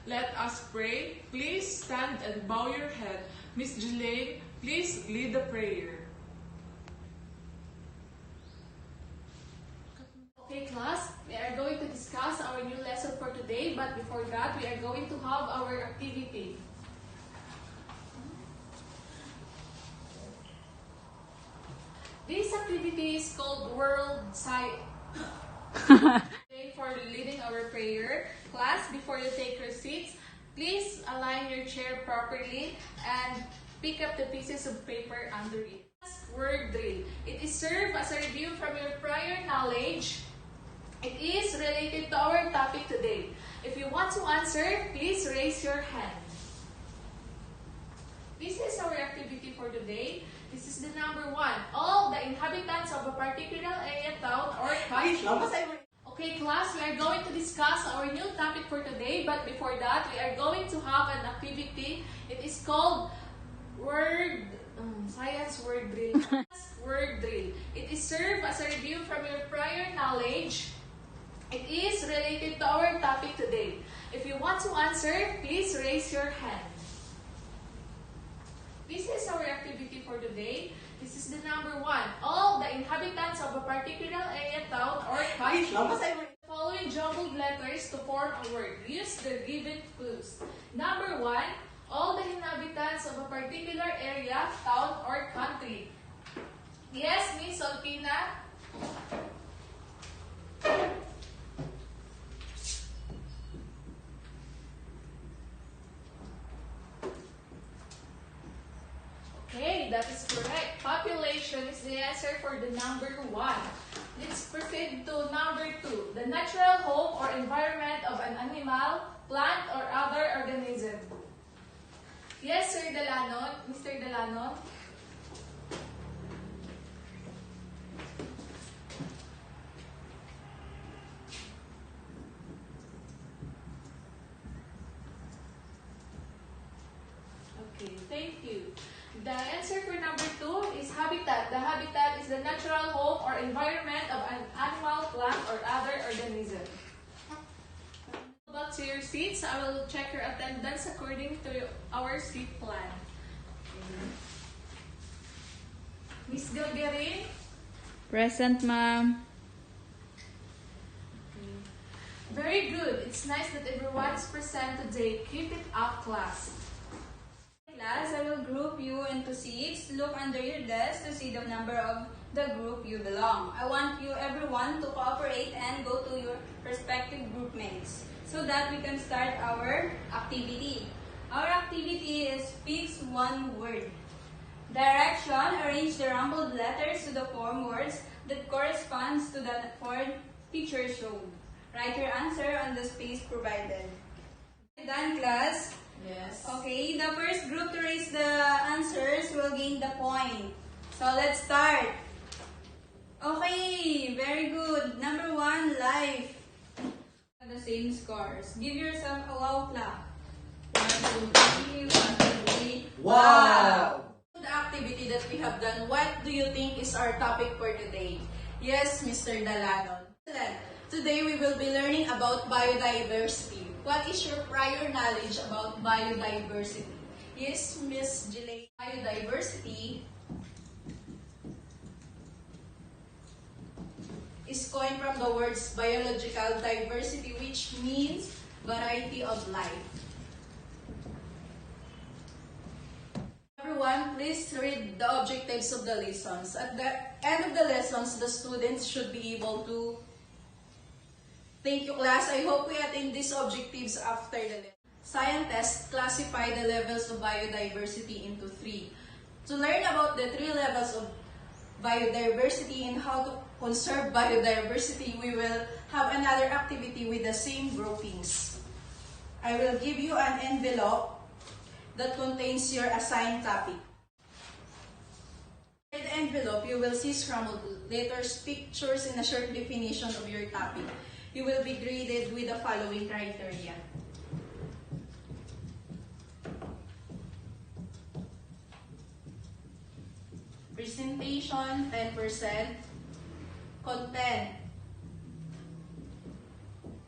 Let us pray. Please stand and bow your head. Miss Jelaine, please lead the prayer. Okay, class, we are going to discuss our new lesson for today, but before that, we are going to have our activity. This activity is called World Science. For leading our prayer. Class, before you take your seats, please align your chair properly and pick up the pieces of paper under it. Word drill. It is served as a review from your prior knowledge. It is related to our topic today. If you want to answer, please raise your hand. This is our activity for today. This is the number 1. All the inhabitants of a particular area, town, or country. Okay, class, we are going to discuss our new topic for today, but before that, we are going to have an activity. It is called Science Word Drill. Word Drill. It is served as a review from your prior knowledge. It is related to our topic today. If you want to answer, please raise your hand. This is our activity for today. This is the number 1. All the inhabitants of a particular area, town, or country. Following jumbled letters to form a word. Use the given clues. Number 1. All the inhabitants of a particular area, town, or country. Yes, Miss Olpina? Okay, that is correct. Population is the answer for the number 1. Let's proceed to number 2. The natural home or environment of an animal, plant, or other organism. Yes, Sir Dalanon. Mr. Dalanon. Okay, thank you. The answer for number 2 is habitat. The habitat is the natural home or environment of an animal, plant, or other organism. Back to your seats. I will check your attendance according to our seat plan. Miss Galgarin? Present, ma'am. Okay. Very good. It's nice that everyone is present today. Keep it up, class. Class, I will group you into seats. Look under your desk to see the number of the group you belong. I want you everyone to cooperate and go to your respective group mates so that we can start our activity. Our activity is fix one word. Direction, arrange the rumbled letters to the form words that corresponds to the form picture shown. Write your answer on the space provided. Done, class? Yes. Okay, the first group to raise the answers will gain the point. So let's start. Okay, very good. Number 1, life. The same scores. Give yourself a wow clap. 1, 2, 3, 1, 2, 3. Wow! The activity that we have done, what do you think is our topic for today? Yes, Mr. Dalanon. Today we will be learning about biodiversity. What is your prior knowledge about biodiversity? Yes, Miss Jelaine. Biodiversity is coined from the words biological diversity, which means variety of life. Everyone, please read the objectives of the lessons. At the end of the lessons, the students should be able to. Thank you, class. I hope we attain these objectives after the lesson. Scientists classify the levels of biodiversity into 3. To learn about the 3 levels of biodiversity and how to conserve biodiversity, we will have another activity with the same groupings. I will give you an envelope that contains your assigned topic. In the envelope, you will see scrambled letters, pictures, and a short definition of your topic. You will be graded with the following criteria. Presentation, 10%. Content,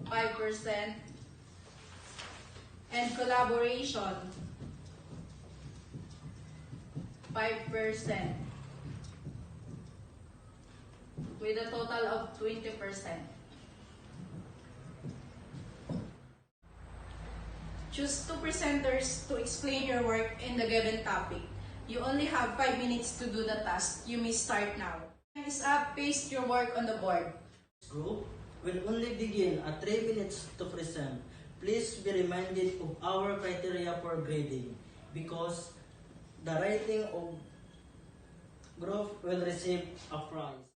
5%. and collaboration 5%, with a total of 20%. Choose 2 presenters to explain your work in the given topic. You only have 5 minutes to do the task. You may start now. Time is up. Paste your work on the board. This group will only begin at 3 minutes to present. Please be reminded of our criteria for grading because the writing of group will receive a prize.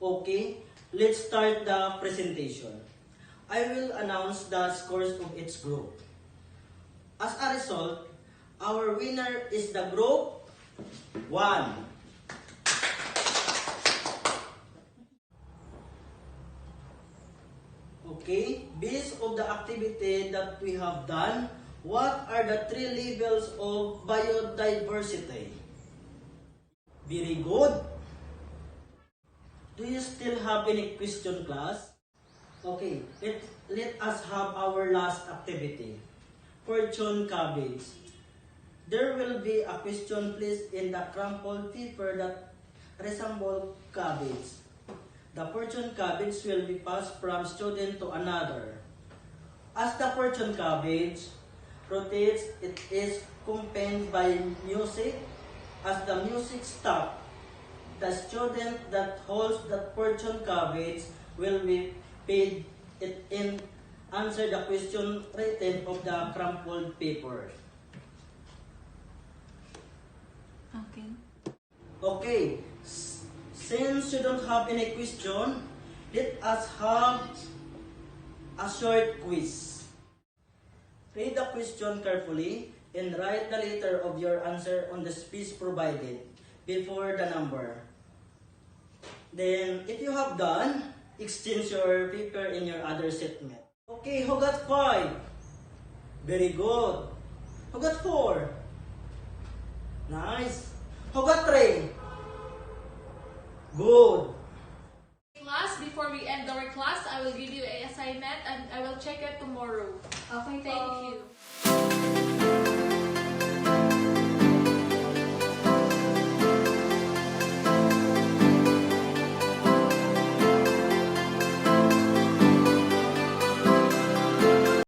Okay, let's start the presentation. I will announce the scores of each group. As a result, our winner is the group 1. Okay, based on the activity that we have done, what are the 3 levels of biodiversity? Very good. Do you still have any question, class? Okay, let us have our last activity. Fortune cabbage. There will be a question placed in the crumpled paper that resembles cabbage. The fortune cabbage will be passed from student to another. As the fortune cabbage rotates, it is accompanied by music. As the music stops, the student that holds the fortune cabbage will be paid it in answer the question written of the crumpled paper. Okay. Okay, since you don't have any question, let us have a short quiz. Read the question carefully and write the letter of your answer on the space provided before the number. Then, if you have done, exchange your paper in your other seatmate. Okay, who got 5? Very good. Who got 4? Nice. Who got 3? Good. Class, before we end our class, I will give you an assignment and I will check it tomorrow. Okay, Thank you.